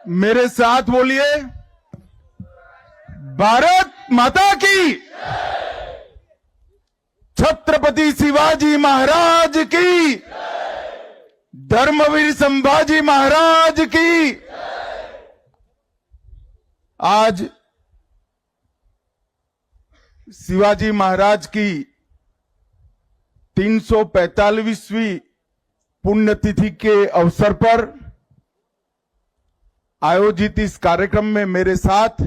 मेरे साथ बोलिए, भारत माता की, छत्रपति शिवाजी महाराज की, धर्मवीर संभाजी महाराज की। आज शिवाजी महाराज की 345वीं पुण्यतिथि के अवसर पर आयोजित इस कार्यक्रम में मेरे साथ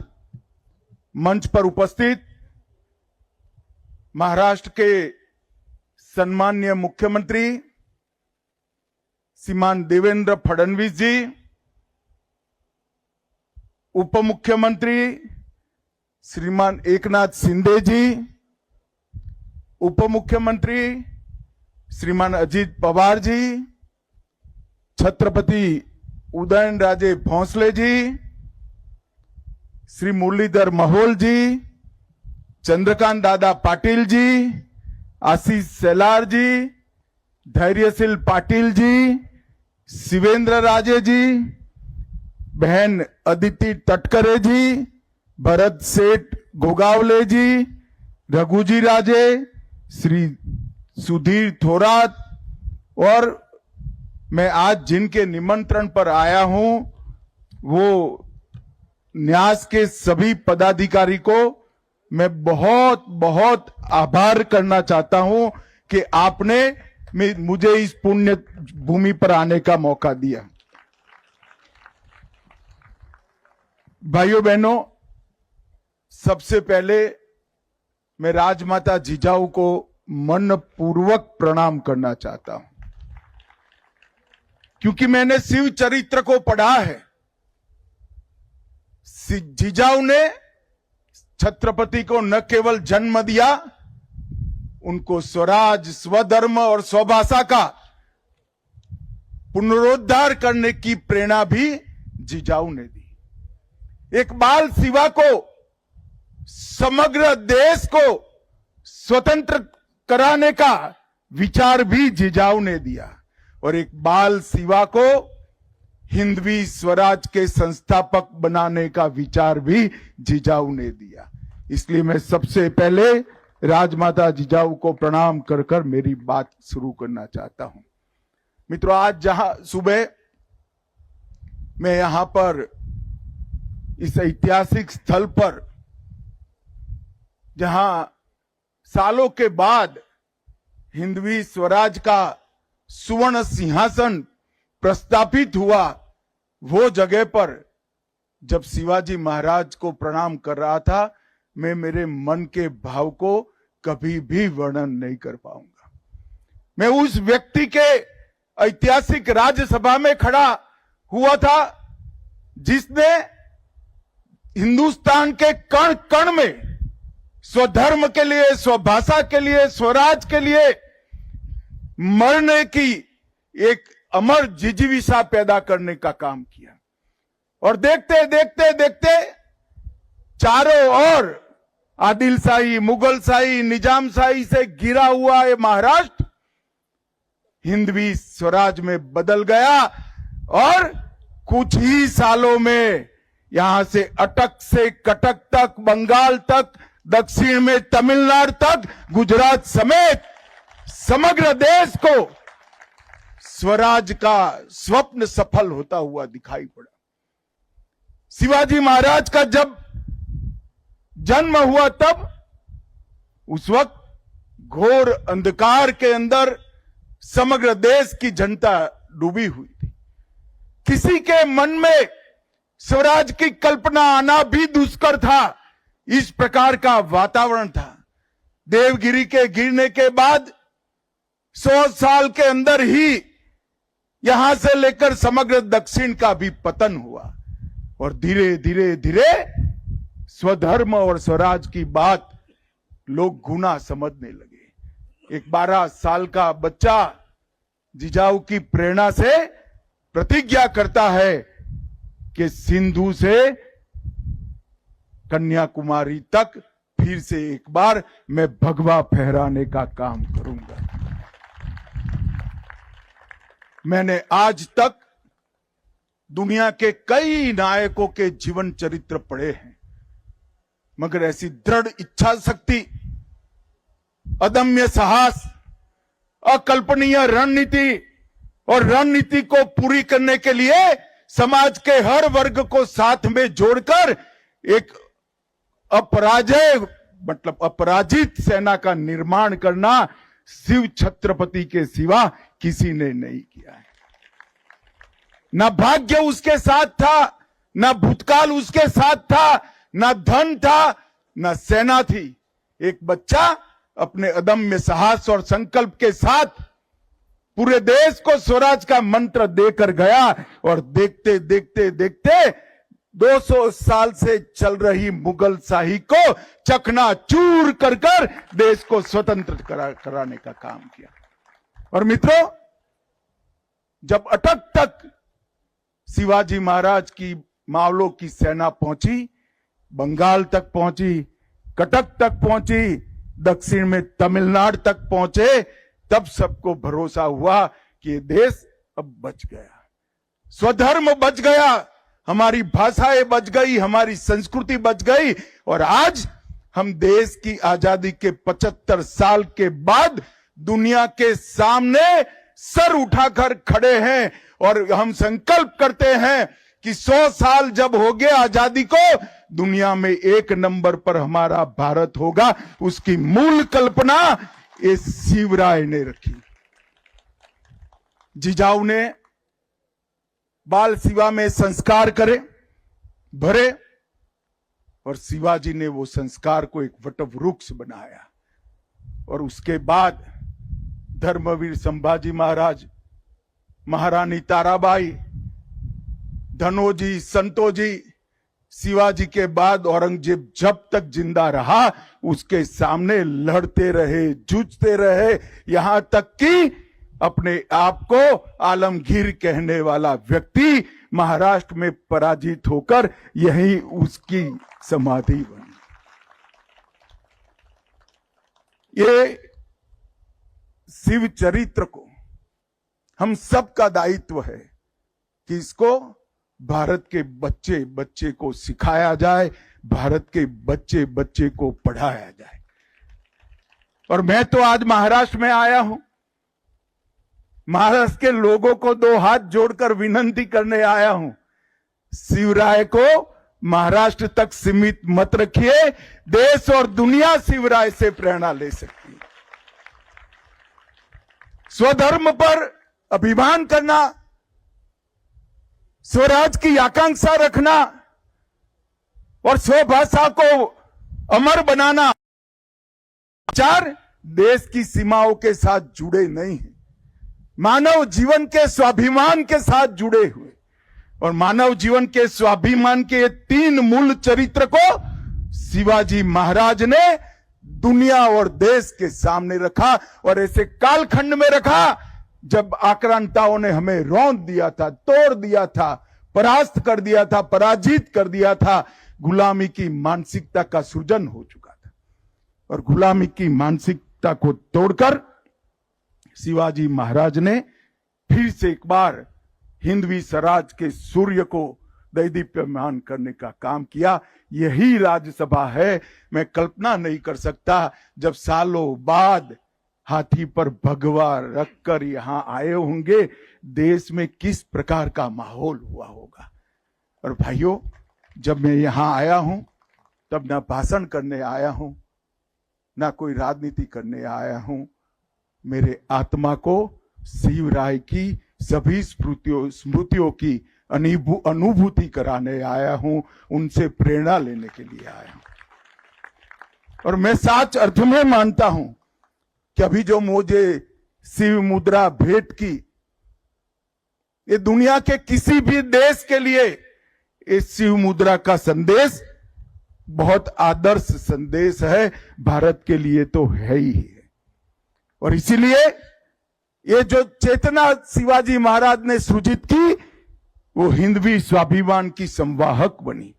मंच पर उपस्थित महाराष्ट्र के सम्माननीय मुख्यमंत्री श्रीमान देवेंद्र फडणवीस जी, उप मुख्यमंत्री श्रीमान एकनाथ शिंदे जी, उप मुख्यमंत्री श्रीमान अजित पवार जी, छत्रपति उदयनराजे भोंसले जी, श्री मुरलीधर महल जी, चंद्रकांत दादा पाटिल जी, आशीष सेलार जी, धैर्यशील पाटिल जी, शिवेंद्र राजे जी, बहन अदिति तटकरे जी, भरत सेठ गोगावले जी, रघुजी राजे, श्री सुधीर थोरात और मैं आज जिनके निमंत्रण पर आया हूं वो न्यास के सभी पदाधिकारी को मैं बहुत बहुत आभार करना चाहता हूं कि आपने मुझे इस पुण्य भूमि पर आने का मौका दिया। भाइयों बहनों, सबसे पहले मैं राजमाता जिजाऊ को मनपूर्वक प्रणाम करना चाहता हूं, क्योंकि मैंने शिव चरित्र को पढ़ा है। जिजाऊ ने छत्रपति को न केवल जन्म दिया, उनको स्वराज, स्वधर्म और स्वभाषा का पुनरुद्धार करने की प्रेरणा भी जिजाऊ ने दी। एक बाल शिवा को, समग्र देश को स्वतंत्र कराने का विचार भी जिजाऊ ने दिया और एक बाल शिवा को हिंदवी स्वराज के संस्थापक बनाने का विचार भी जिजाऊ ने दिया। इसलिए मैं सबसे पहले राजमाता जिजाऊ को प्रणाम कर कर मेरी बात शुरू करना चाहता हूं। मित्रों, आज जहां सुबह मैं यहां पर इस ऐतिहासिक स्थल पर, जहां सालों के बाद हिंदवी स्वराज का सुवर्ण सिंहासन प्रस्थापित हुआ, वो जगह पर जब शिवाजी महाराज को प्रणाम कर रहा था, मैं मेरे मन के भाव को कभी भी वर्णन नहीं कर पाऊंगा। मैं उस व्यक्ति के ऐतिहासिक राज्यसभा में खड़ा हुआ था जिसने हिंदुस्तान के कण कण में स्वधर्म के लिए, स्वभाषा के लिए, स्वराज के लिए मरने की एक अमर जिजीविषा पैदा करने का काम किया। और देखते देखते देखते चारों ओर आदिलशाही, मुगलशाही, निजामशाही से घिरा हुआ ये महाराष्ट्र हिंदवी स्वराज में बदल गया और कुछ ही सालों में यहां से अटक से कटक तक, बंगाल तक, दक्षिण में तमिलनाडु तक, गुजरात समेत समग्र देश को स्वराज का स्वप्न सफल होता हुआ दिखाई पड़ा। शिवाजी महाराज का जब जन्म हुआ तब उस वक्त घोर अंधकार के अंदर समग्र देश की जनता डूबी हुई थी। किसी के मन में स्वराज की कल्पना आना भी दुष्कर था। इस प्रकार का वातावरण था। देवगिरी के गिरने के बाद 100 साल के अंदर ही यहां से लेकर समग्र दक्षिण का भी पतन हुआ और धीरे धीरे धीरे स्वधर्म और स्वराज की बात लोग गुना समझने लगे। एक 12 साल का बच्चा जिजाऊ की प्रेरणा से प्रतिज्ञा करता है कि सिंधु से कन्याकुमारी तक फिर से एक बार मैं भगवा फहराने का काम करूंगा। मैंने आज तक दुनिया के कई नायकों के जीवन चरित्र पढ़े हैं, मगर ऐसी दृढ़ इच्छा शक्ति, अदम्य साहस, अकल्पनीय रणनीति और रणनीति को पूरी करने के लिए समाज के हर वर्ग को साथ में जोड़कर एक अपराजित सेना का निर्माण करना शिव छत्रपति के सिवा किसी ने नहीं किया है। ना भाग्य उसके साथ था, ना भूतकाल उसके साथ था, ना धन था, ना सेना थी। एक बच्चा अपने अदम्य साहस और संकल्प के साथ पूरे देश को स्वराज का मंत्र देकर गया और देखते देखते देखते 200 साल से चल रही मुगल शाही को चकनाचूर कर कर देश को स्वतंत्र कराने का काम किया। और मित्रों, जब अटक तक शिवाजी महाराज की मावलों की सेना पहुंची, बंगाल तक पहुंची, कटक तक पहुंची, दक्षिण में तमिलनाडु तक पहुंचे, तब सबको भरोसा हुआ कि ये देश अब बच गया, स्वधर्म बच गया, हमारी भाषाएं बच गई, हमारी संस्कृति बच गई। और आज हम देश की आजादी के 75 साल के बाद दुनिया के सामने सर उठाकर खड़े हैं और हम संकल्प करते हैं कि 100 साल जब हो गए आजादी को, दुनिया में 1 नंबर पर हमारा भारत होगा। उसकी मूल कल्पना इस शिवराय ने रखी। जिजाऊ ने बाल शिवा में संस्कार भरे और शिवाजी ने वो संस्कार को एक वटवृक्ष बनाया। और उसके बाद धर्मवीर संभाजी महाराज, महारानी ताराबाई, धनोजी, संतोजी, शिवाजी के बाद औरंगजेब जब तक जिंदा रहा उसके सामने लड़ते रहे, जूझते रहे, यहां तक कि अपने आप को आलमगीर कहने वाला व्यक्ति महाराष्ट्र में पराजित होकर यही उसकी समाधि बनी। ये शिव चरित्र को हम सबका दायित्व है कि इसको भारत के बच्चे बच्चे को सिखाया जाए, भारत के बच्चे बच्चे को पढ़ाया जाए। और मैं तो आज महाराष्ट्र में आया हूं, महाराष्ट्र के लोगों को 2 हाथ जोड़कर विनती करने आया हूं, शिवराय को महाराष्ट्र तक सीमित मत रखिए, देश और दुनिया शिवराय से प्रेरणा ले सकती है। स्वधर्म पर अभिमान करना, स्वराज की आकांक्षा रखना और स्वभाषा को अमर बनाना, विचार देश की सीमाओं के साथ जुड़े नहीं हैं, मानव जीवन के स्वाभिमान के साथ जुड़े हुए। और मानव जीवन के स्वाभिमान के 3 मूल चरित्र को शिवाजी महाराज ने दुनिया और देश के सामने रखा और ऐसे कालखंड में रखा जब आक्रांताओं ने हमें रौंद दिया था, तोड़ दिया था, परास्त कर दिया था, पराजित कर दिया था। गुलामी की मानसिकता का सृजन हो चुका था और गुलामी की मानसिकता को तोड़कर शिवाजी महाराज ने फिर से एक बार हिंदवी स्वराज के सूर्य को दैदीप्यमान करने का काम किया। यही राज्यसभा है। मैं कल्पना नहीं कर सकता जब सालों बाद हाथी पर भगवा रखकर यहां आए होंगे, देश में किस प्रकार का माहौल हुआ होगा। और भाइयों, जब मैं यहां आया हूं तब ना भाषण करने आया हूं, ना कोई राजनीति करने आया हूं, मेरे आत्मा को शिवराय की सभी स्मृतियों की अनुभूति कराने आया हूं, उनसे प्रेरणा लेने के लिए आया हूं। और मैं सच अर्थ में मानता हूं कि अभी जो मुझे शिव मुद्रा भेंट की, ये दुनिया के किसी भी देश के लिए इस शिव मुद्रा का संदेश बहुत आदर्श संदेश है, भारत के लिए तो है ही है। और इसीलिए ये जो चेतना शिवाजी महाराज ने सृजित की, वो हिंदवी स्वाभिमान की संवाहक बनी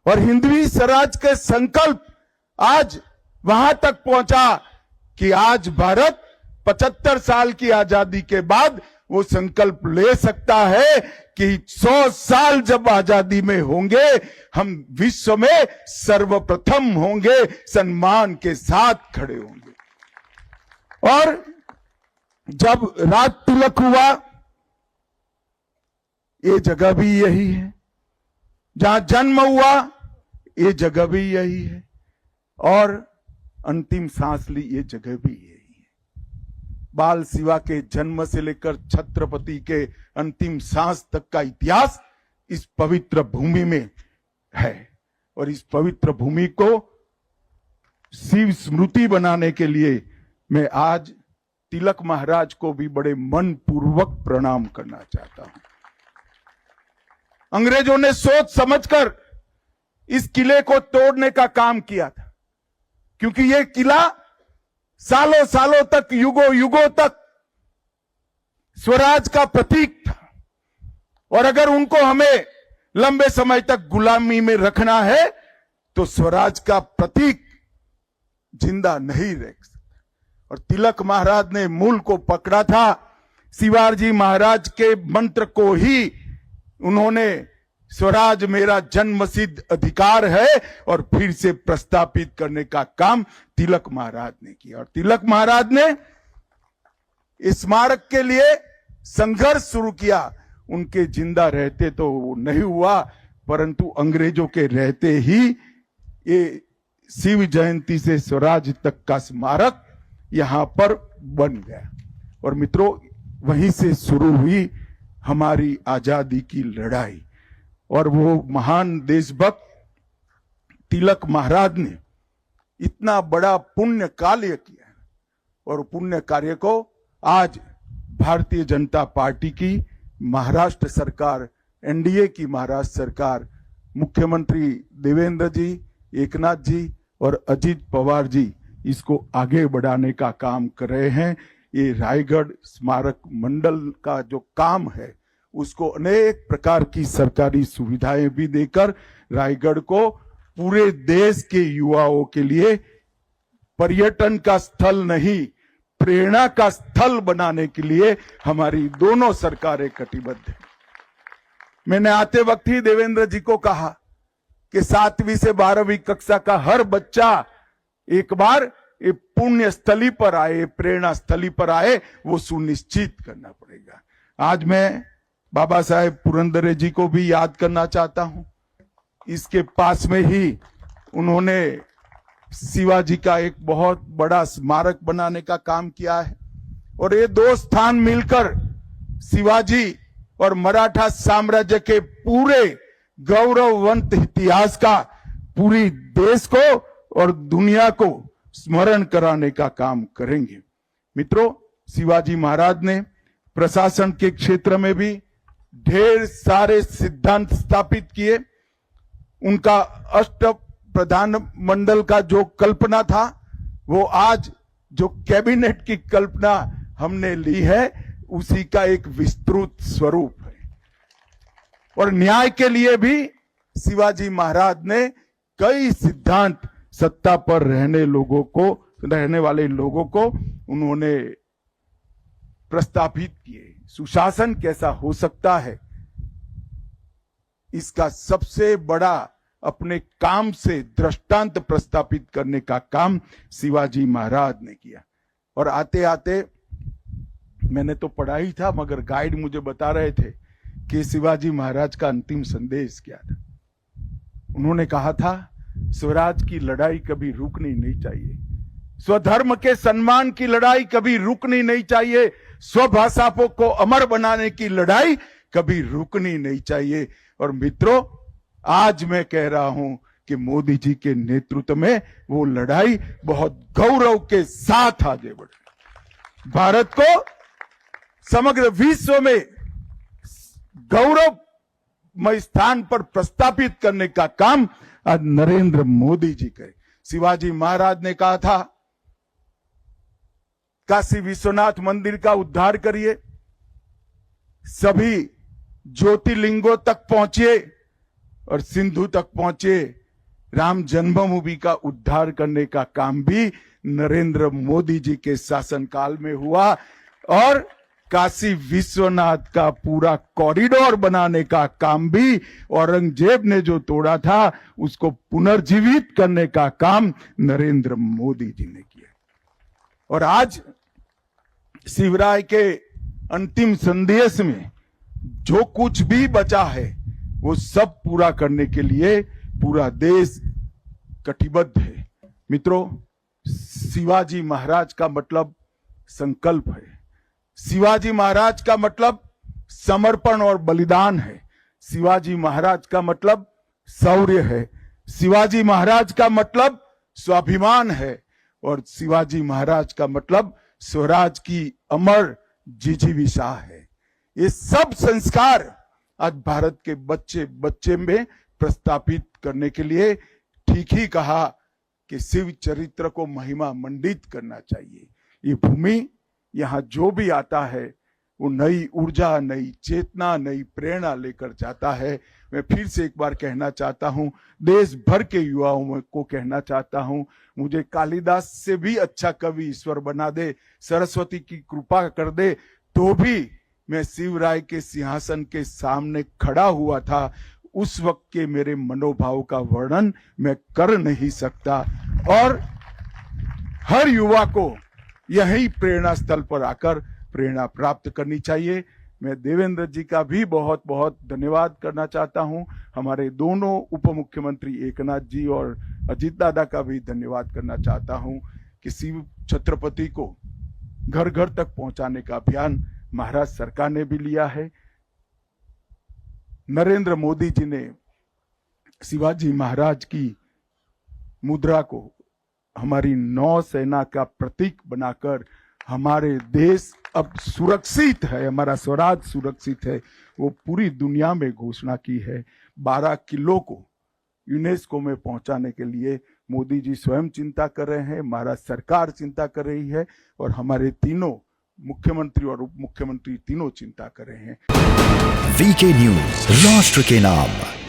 और हिंदवी स्वराज के संकल्प आज वहां तक पहुंचा कि आज भारत 75 साल की आजादी के बाद वो संकल्प ले सकता है कि 100 साल जब आजादी में होंगे, हम विश्व में सर्वप्रथम होंगे, सम्मान के साथ खड़े होंगे। और जब राज तिलक हुआ, ये जगह भी यही है, जहां जन्म हुआ ये जगह भी यही है, और अंतिम सांस ली ये जगह भी यही है। बाल शिवा के जन्म से लेकर छत्रपति के अंतिम सांस तक का इतिहास इस पवित्र भूमि में है, और इस पवित्र भूमि को शिव स्मृति बनाने के लिए मैं आज तिलक महाराज को भी बड़े मन पूर्वक प्रणाम करना चाहता हूं। अंग्रेजों ने सोच समझकर इस किले को तोड़ने का काम किया था, क्योंकि यह किला सालों सालों तक, युगों युगों तक स्वराज का प्रतीक था, और अगर उनको हमें लंबे समय तक गुलामी में रखना है तो स्वराज का प्रतीक जिंदा नहीं रह सकता। और तिलक महाराज ने मूल को पकड़ा था, शिवाजी महाराज के मंत्र को ही उन्होंने स्वराज मेरा जन्मसिद्ध अधिकार है और फिर से प्रस्तापित करने का काम तिलक महाराज ने किया। और तिलक महाराज ने इस स्मारक के लिए संघर्ष शुरू किया। उनके जिंदा रहते तो वो नहीं हुआ, परंतु अंग्रेजों के रहते ही ये शिव जयंती से स्वराज तक का स्मारक यहां पर बन गया। और मित्रों, वहीं से शुरू हुई हमारी आजादी की लड़ाई, और वो महान देशभक्त तिलक महाराज ने इतना बड़ा पुण्य कार्य किया, और पुण्य कार्य को आज भारतीय जनता पार्टी की महाराष्ट्र सरकार, एनडीए की महाराष्ट्र सरकार, मुख्यमंत्री देवेंद्र जी, एकनाथ जी और अजित पवार जी इसको आगे बढ़ाने का काम कर रहे हैं। ये रायगढ़ स्मारक मंडल का जो काम है, उसको अनेक प्रकार की सरकारी सुविधाएं भी देकर रायगढ़ को पूरे देश के युवाओं के लिए पर्यटन का स्थल नहीं, प्रेरणा का स्थल बनाने के लिए हमारी दोनों सरकारें कटिबद्ध हैं। मैंने आते वक्त ही देवेंद्र जी को कहा कि 7वीं से 12वीं कक्षा का हर बच्चा एक बार ये पुण्य स्थली पर आए, प्रेरणा स्थली पर आए, वो सुनिश्चित करना पड़ेगा। आज मैं बाबा साहेब पुरंदरे जी को भी याद करना चाहता हूं। इसके पास में ही उन्होंने शिवाजी का एक बहुत बड़ा स्मारक बनाने का काम किया है, और ये दो स्थान मिलकर शिवाजी और मराठा साम्राज्य के पूरे गौरववंत इतिहास का पूरी देश को और दुनिया को स्मरण कराने का काम करेंगे। मित्रों, शिवाजी महाराज ने प्रशासन के क्षेत्र में भी ढेर सारे सिद्धांत स्थापित किए। उनका अष्ट प्रधान मंडल का जो कल्पना था, वो आज जो कैबिनेट की कल्पना हमने ली है, उसी का एक विस्तृत स्वरूप है। और न्याय के लिए भी शिवाजी महाराज ने कई सिद्धांत सत्ता पर रहने वाले लोगों को उन्होंने प्रस्तापित किए। सुशासन कैसा हो सकता है, इसका सबसे बड़ा अपने काम से दृष्टांत प्रस्तापित करने का काम शिवाजी महाराज ने किया। और आते आते मैंने तो पढ़ा ही था, मगर गाइड मुझे बता रहे थे कि शिवाजी महाराज का अंतिम संदेश क्या था। उन्होंने कहा था, स्वराज की लड़ाई कभी रुकनी नहीं चाहिए, स्वधर्म के सम्मान की लड़ाई कभी रुकनी नहीं चाहिए, स्वभाषा को अमर बनाने की लड़ाई कभी रुकनी नहीं चाहिए। और मित्रों, आज मैं कह रहा हूं कि मोदी जी के नेतृत्व में वो लड़ाई बहुत गौरव के साथ आगे बढ़ रही। भारत को समग्र विश्व में गौरवमय स्थान पर प्रस्तापित करने का काम आज नरेंद्र मोदी जी करे। शिवाजी महाराज ने कहा था, काशी विश्वनाथ मंदिर का उद्धार करिए, सभी ज्योतिर्लिंगों तक पहुंचिए और सिंधु तक पहुंचे। राम जन्मभूमि का उद्धार करने का काम भी नरेंद्र मोदी जी के शासनकाल में हुआ। और काशी विश्वनाथ का पूरा कॉरिडोर बनाने का काम भी औरंगजेब ने जो तोड़ा था उसको पुनर्जीवित करने का काम नरेंद्र मोदी जी ने किया। और आज शिवराय के अंतिम संदेश में जो कुछ भी बचा है वो सब पूरा करने के लिए पूरा देश कटिबद्ध है। मित्रों, शिवाजी महाराज का मतलब संकल्प है। शिवाजी महाराज का मतलब समर्पण और बलिदान है। शिवाजी महाराज का मतलब शौर्य है। शिवाजी महाराज का मतलब स्वाभिमान है। और शिवाजी महाराज का मतलब स्वराज की अमर जिजीविषा है। ये सब संस्कार आज भारत के बच्चे बच्चे में प्रस्थापित करने के लिए ठीक ही कहा कि शिव चरित्र को महिमा मंडित करना चाहिए। ये भूमि, यहाँ जो भी आता है वो नई ऊर्जा, नई चेतना, नई प्रेरणा लेकर जाता है। मैं फिर से एक बार कहना चाहता हूँ, देश भर के युवाओं को कहना चाहता हूँ, मुझे कालिदास से भी अच्छा कवि ईश्वर बना दे, सरस्वती की कृपा कर दे, तो भी मैं शिवराय के सिंहासन के सामने खड़ा हुआ था, उस वक्त के मेरे मनोभाव का वर्णन मैं कर नहीं सकता। और हर युवा को यही प्रेरणा स्थल पर आकर प्रेरणा प्राप्त करनी चाहिए। मैं देवेंद्र जी का भी बहुत बहुत धन्यवाद करना चाहता हूं। हमारे दोनों उप मुख्यमंत्री एकनाथ जी और अजीत दादा का भी धन्यवाद करना चाहता हूं कि शिव छत्रपति को घर घर तक पहुंचाने का अभियान महाराष्ट्र सरकार ने भी लिया है। नरेंद्र मोदी जी ने शिवाजी महाराज की मुद्रा को हमारी नौसेना का प्रतीक बनाकर हमारे देश अब सुरक्षित है, हमारा स्वराज सुरक्षित है, वो पूरी दुनिया में घोषणा की है। 12 किलो को यूनेस्को में पहुंचाने के लिए मोदी जी स्वयं चिंता कर रहे हैं, महाराष्ट्र सरकार चिंता कर रही है और हमारे तीनों मुख्यमंत्री और उप मुख्यमंत्री तीनों चिंता कर रहे हैं। वीके न्यूज, राष्ट्र के नाम।